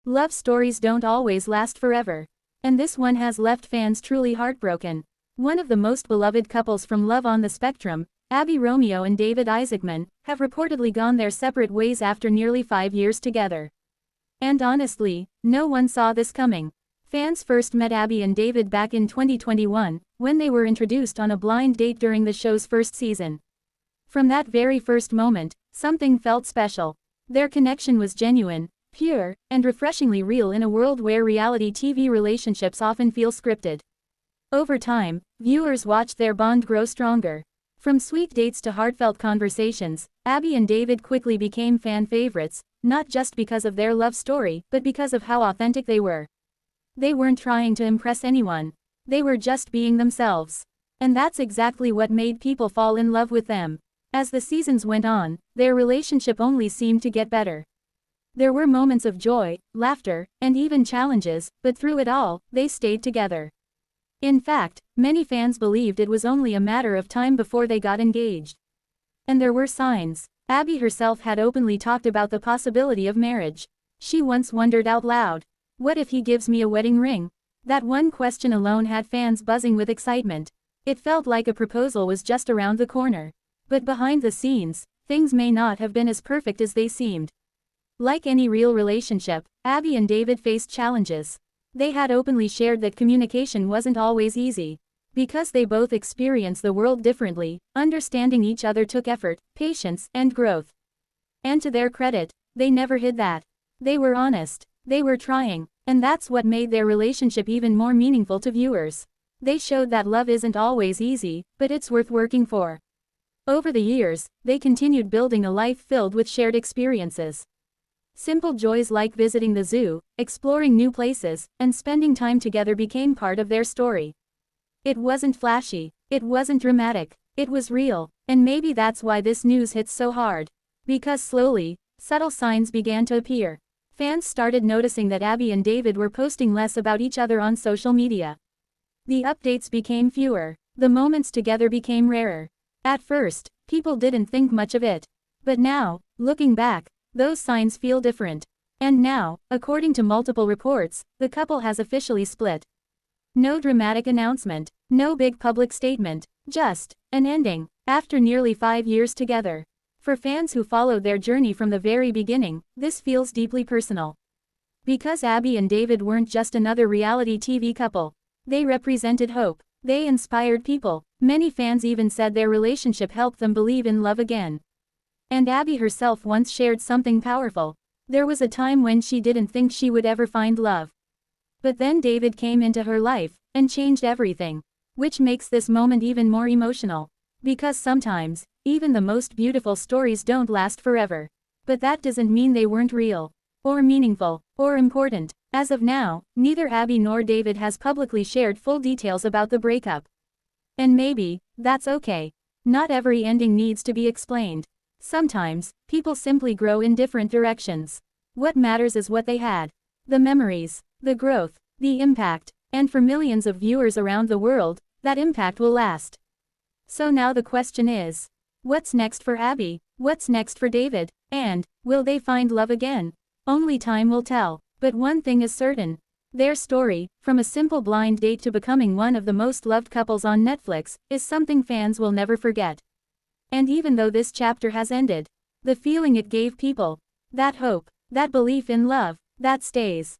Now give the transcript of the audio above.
Love stories don't always last forever. And this one has left fans truly heartbroken. One of the most beloved couples from Love on the Spectrum, Abbey Romeo and David Isaacman, have reportedly gone their separate ways after nearly 5 years together. And honestly, no one saw this coming. Fans first met Abbey and David back in 2021, when they were introduced on a blind date during the show's first season. From that very first moment, something felt special. Their connection was genuine, pure, and refreshingly real in a world where reality TV relationships often feel scripted. Over time, viewers watched their bond grow stronger. From sweet dates to heartfelt conversations, Abbey and David quickly became fan favorites, not just because of their love story, but because of how authentic they were. They weren't trying to impress anyone. They were just being themselves. And that's exactly what made people fall in love with them. As the seasons went on, their relationship only seemed to get better. There were moments of joy, laughter, and even challenges, but through it all, they stayed together. In fact, many fans believed it was only a matter of time before they got engaged. And there were signs. Abbey herself had openly talked about the possibility of marriage. She once wondered out loud, "What if he gives me a wedding ring?" That one question alone had fans buzzing with excitement. It felt like a proposal was just around the corner. But behind the scenes, things may not have been as perfect as they seemed. Like any real relationship, Abbey and David faced challenges. They had openly shared that communication wasn't always easy. Because they both experience the world differently, understanding each other took effort, patience, and growth. And to their credit, they never hid that. They were honest. They were trying, and that's what made their relationship even more meaningful to viewers. They showed that love isn't always easy, but it's worth working for. Over the years, they continued building a life filled with shared experiences. Simple joys like visiting the zoo, exploring new places, and spending time together became part of their story. It wasn't flashy, it wasn't dramatic, it was real, and maybe that's why this news hits so hard. Because slowly, subtle signs began to appear. Fans started noticing that Abbey and David were posting less about each other on social media. The updates became fewer. The moments together became rarer. At first, people didn't think much of it. But now, looking back, those signs feel different. And now, according to multiple reports, the couple has officially split. No dramatic announcement, no big public statement, just an ending, after nearly 5 years together. For fans who followed their journey from the very beginning, this feels deeply personal. Because Abbey and David weren't just another reality TV couple. They represented hope. They inspired people. Many fans even said their relationship helped them believe in love again. And Abbey herself once shared something powerful. There was a time when she didn't think she would ever find love. But then David came into her life, and changed everything. Which makes this moment even more emotional. Because sometimes, even the most beautiful stories don't last forever. But that doesn't mean they weren't real, or meaningful, or important. As of now, neither Abbey nor David has publicly shared full details about the breakup. And maybe, that's okay. Not every ending needs to be explained. Sometimes, people simply grow in different directions. What matters is what they had. The memories, the growth, the impact. And for millions of viewers around the world, that impact will last. So now the question is, what's next for Abbey? What's next for David? And, will they find love again? Only time will tell. But one thing is certain. Their story, from a simple blind date to becoming one of the most loved couples on Netflix, is something fans will never forget. And even though this chapter has ended, the feeling it gave people, that hope, that belief in love, that stays.